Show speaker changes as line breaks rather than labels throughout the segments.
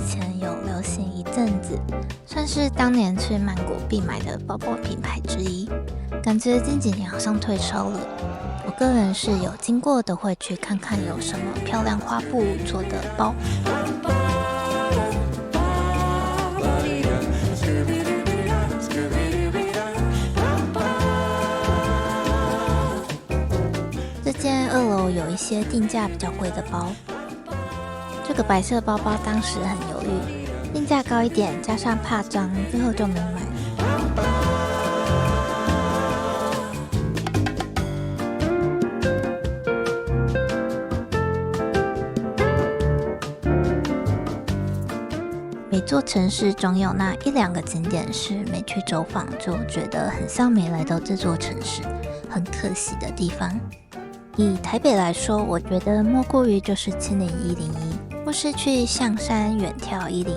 前有流行一阵子，算是当年去曼谷必买的包包品牌之一。感觉近几年好像退烧了。我个人是有经过都会去看看有什么漂亮花布做的包。这间2楼有一些定价比较贵的包。这个白色包包当时很犹豫，定价高一点，加上怕脏，最后就没买。每座城市总有那1-2个景点是没去走访就觉得很像没来到这座城市，很可惜的地方。以台北来说，我觉得莫过于就是70101，或是去象山远眺101。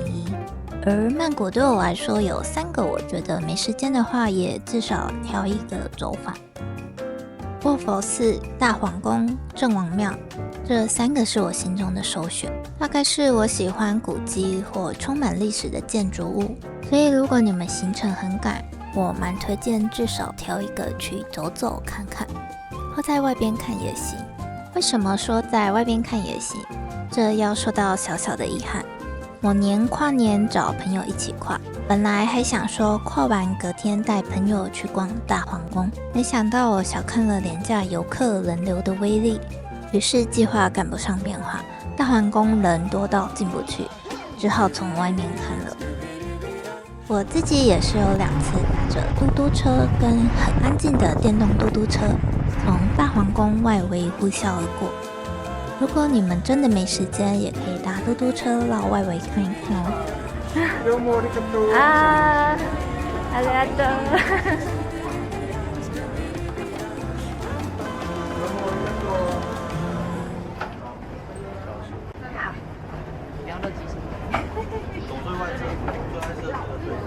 而曼谷对我来说有3个，我觉得没时间的话也至少挑一个走访。卧佛寺、大皇宫、郑王庙，这3个是我心中的首选。大概是我喜欢古迹或充满历史的建筑物，所以如果你们行程很赶，我蛮推荐至少挑一个去走走看看，或在外边看也行。为什么说在外边看也行？这要说到小小的遗憾。某年跨年找朋友一起跨，本来还想说跨完隔天带朋友去逛大皇宫，没想到我小看了廉价游客人流的威力，于是计划赶不上变化，大皇宫人多到进不去，只好从外面看了。我自己也是有2次打着嘟嘟车跟很安静的电动嘟嘟车，从大皇宫外围呼啸而过。如果你们真的没时间，也可以搭嘟嘟车绕外围看一看哦。啊，ありがとう。好，不要乱举手。走最外侧，最外侧和最上。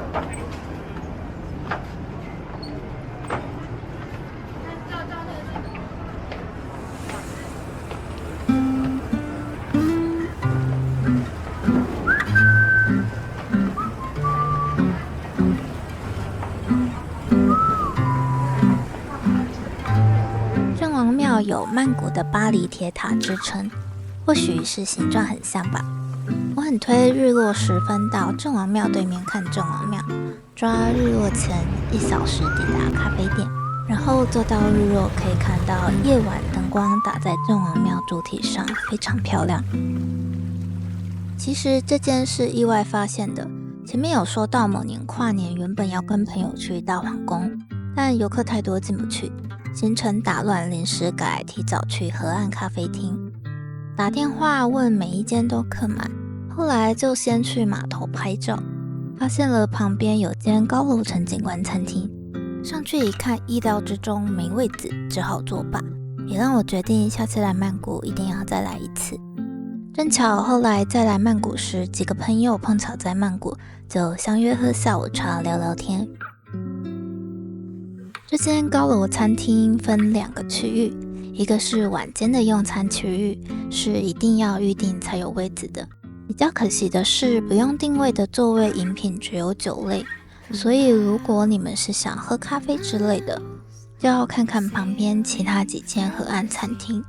郑王庙有曼谷的巴黎铁塔之称，或许是形状很像吧。我很推日落时分到郑王庙对面看郑王庙，抓日落前1小时抵达咖啡店，然后坐到日落可以看到夜晚灯光打在郑王庙主体上，非常漂亮。其实这件是意外发现的，前面有说到某年跨年原本要跟朋友去大皇宫，但游客太多进不去，行程打乱，临时改提早去河岸咖啡厅。打电话问每一间都客满，后来就先去码头拍照，发现了旁边有间高楼层景观餐厅，上去一看，意料之中没位子，只好作罢，也让我决定下次来曼谷一定要再来一次。正巧后来再来曼谷时，几个朋友碰巧在曼谷，就相约喝下午茶聊聊天。这间高楼餐厅分2个区域，一个是晚间的用餐区域，是一定要预定才有位子的。比较可惜的是，不用定位的座位饮品只有酒类，所以如果你们是想喝咖啡之类的，就要看看旁边其他几间河岸餐厅。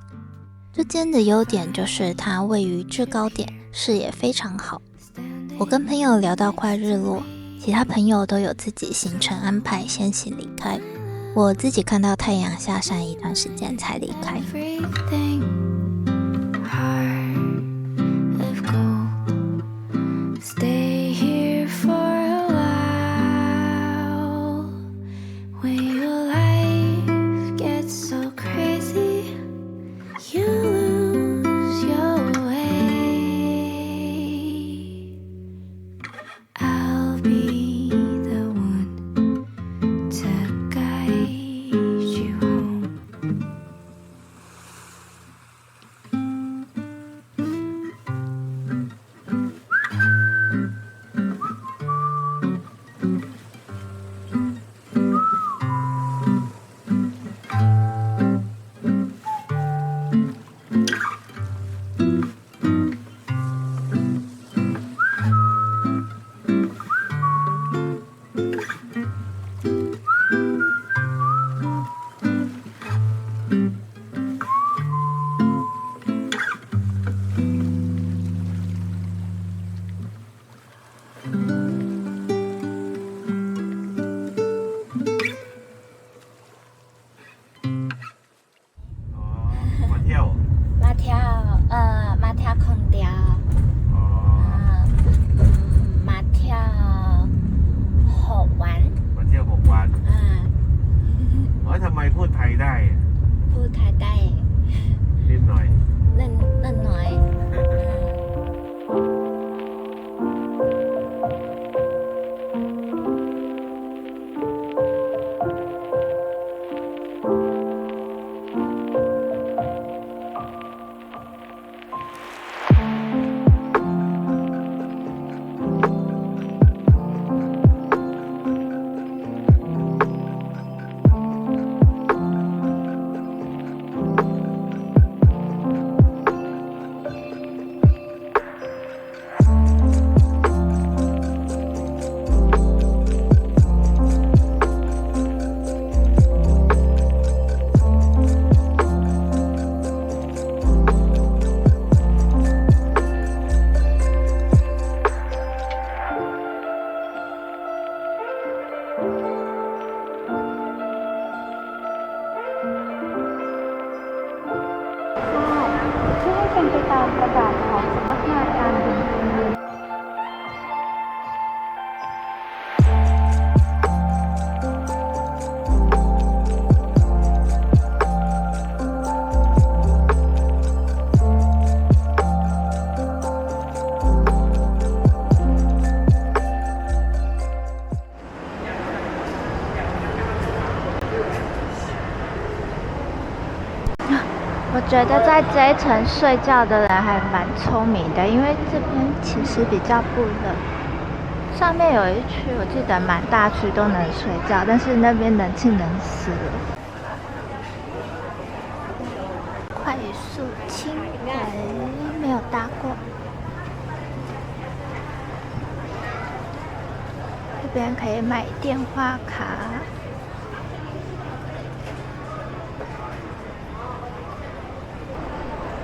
这间的优点就是它位于制高点，视野非常好。我跟朋友聊到快日落，其他朋友都有自己行程安排，先行离开。我自己看到太阳下山一段时间才离开。
มาเที่ยว
มาเที่ยวมาเที่ยวคนเดียว
อ๋อ
มาเที่ยว6 วัน
มาเที่ยว6 วัน ทำไมพูดไทยได้
พูดไทยได้
นิดหน่อย
เล่นหน่อยที่ให้เป็นไปตามประกาศของสำนักงานการบินพลเรือน我觉得在这一层睡觉的人还蛮聪明的，因为这边其实比较不冷。上面有一区我记得蛮大区都能睡觉，但是那边冷气冷死了。快速轻轨没有搭过，这边可以买电话卡。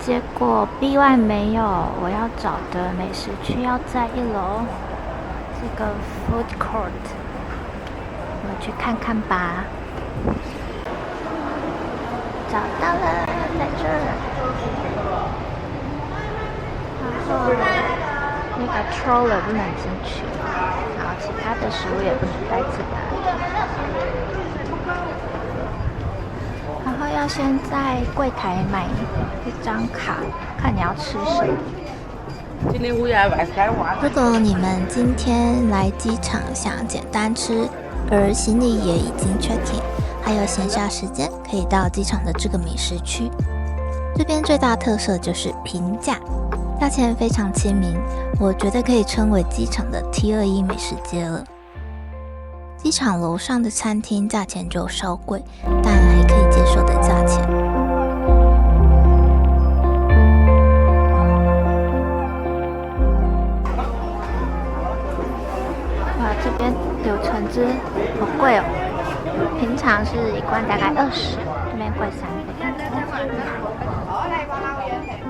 结果 B1 没有我要找的美食区，要在1楼这个 food court， 我们去看看吧。找到了，在这儿。然后那个 troller 不能进去，然后其他的食物也不能带进来。然后要先在柜台买一张卡，看你要吃什么。如果你们今天来机场想简单吃，而行李也已经 check in， 还有闲暇时间，可以到机场的这个美食区。这边最大特色就是平价，价钱非常亲民，我觉得可以称为机场的 T21美食街了。机场楼上的餐厅价钱就稍贵，但还可以接受的价钱。哇，这边柳橙汁好贵哦，平常是1罐大概20，这边贵3倍。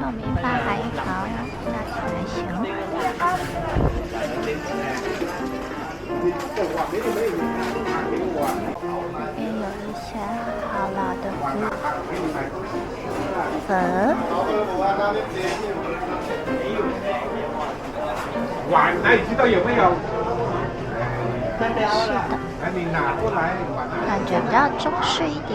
糯米饭还好，价钱还行。这边有一些好老的粉。
碗来，你知道有没有？
是的，感觉比较中式一点。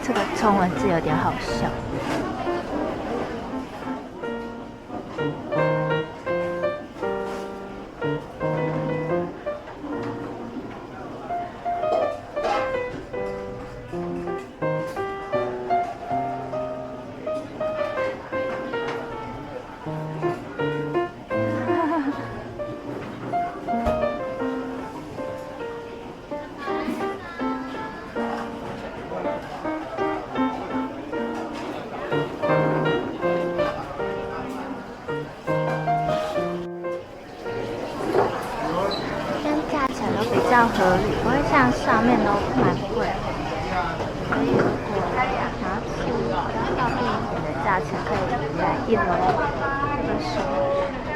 这个中文字有点好笑。较合理，不会像上面都蛮贵的。所以如果想要吃比较方便一点的价钱，可以在1楼这个时候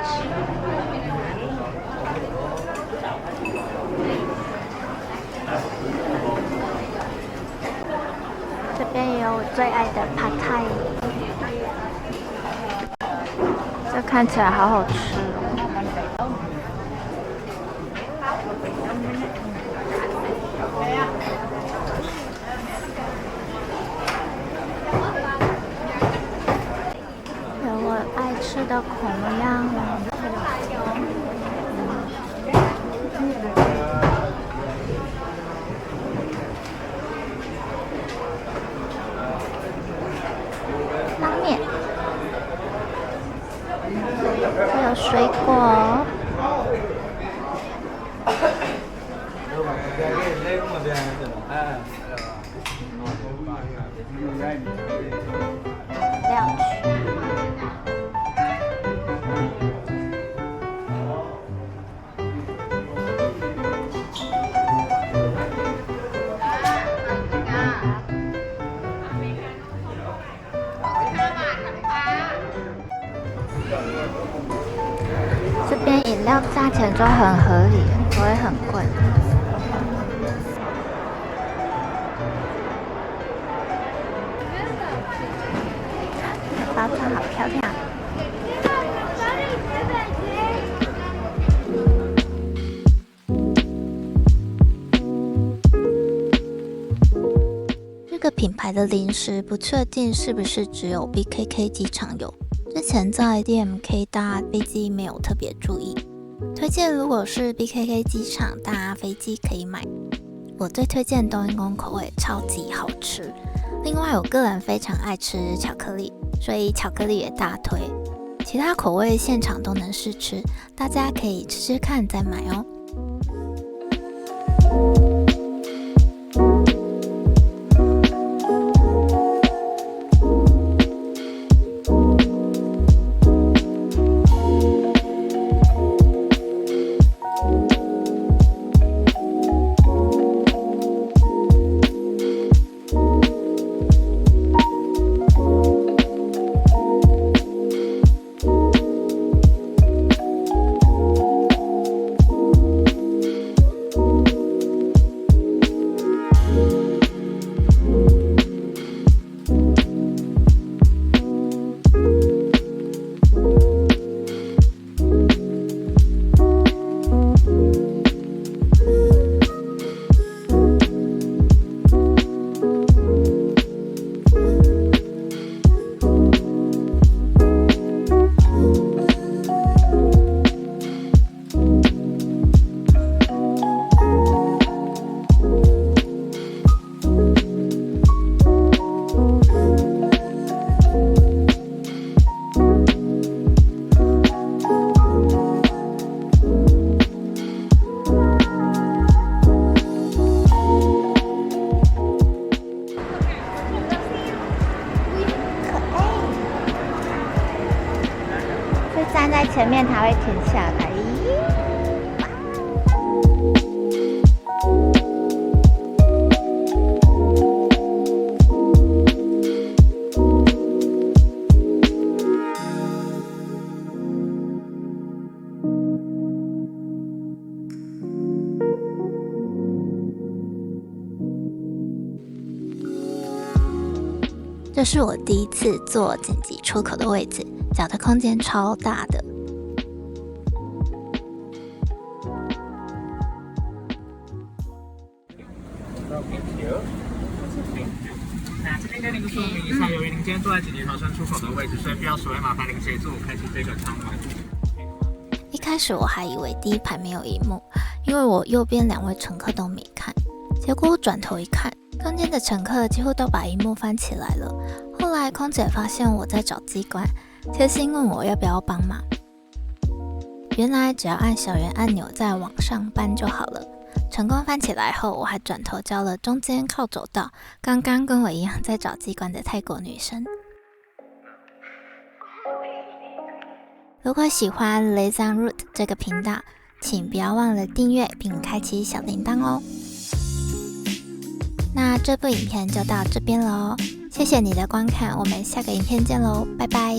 吃。这边也有我最爱的帕泰，这看起来好好吃哦。有我爱吃的孔样。拉面，还有水果。料区。这边饮料价钱都很合理，不会很贵。包装好漂亮。这个品牌的零食不确定是不是只有 BKK 机场有，之前在 DMK 搭飞机没有特别注意。推荐如果是 BKK 机场搭飞机可以买。我最推荐冬阴功口味，超级好吃。另外我个人非常爱吃巧克力，所以巧克力也大推。其他口味现场都能试吃，大家可以吃吃看再买哦。站在前面，它会停下来。这是我第一次坐紧急出口的位置，脚的空间超大的。
那这边跟您说明一下，由于您今天坐在紧急逃生出口的位置，所以必要稍微麻烦您协助我开启这个舱门。
一开始我还以为第一排没有荧幕，因为我右边2位乘客都没看。结果我转头一看，中间的乘客几乎都把荧幕翻起来了。后来空姐发现我在找机关，贴心问我要不要帮忙。原来只要按小圆按钮再往上搬就好了。成功翻起来后，我还转头教了中间靠走道刚刚跟我一样在找机关的泰国女生。如果喜欢 Lazy on Route 这个频道，请不要忘了订阅并开启小铃铛哦。那这部影片就到这边咯，谢谢你的观看，我们下个影片见咯，拜拜。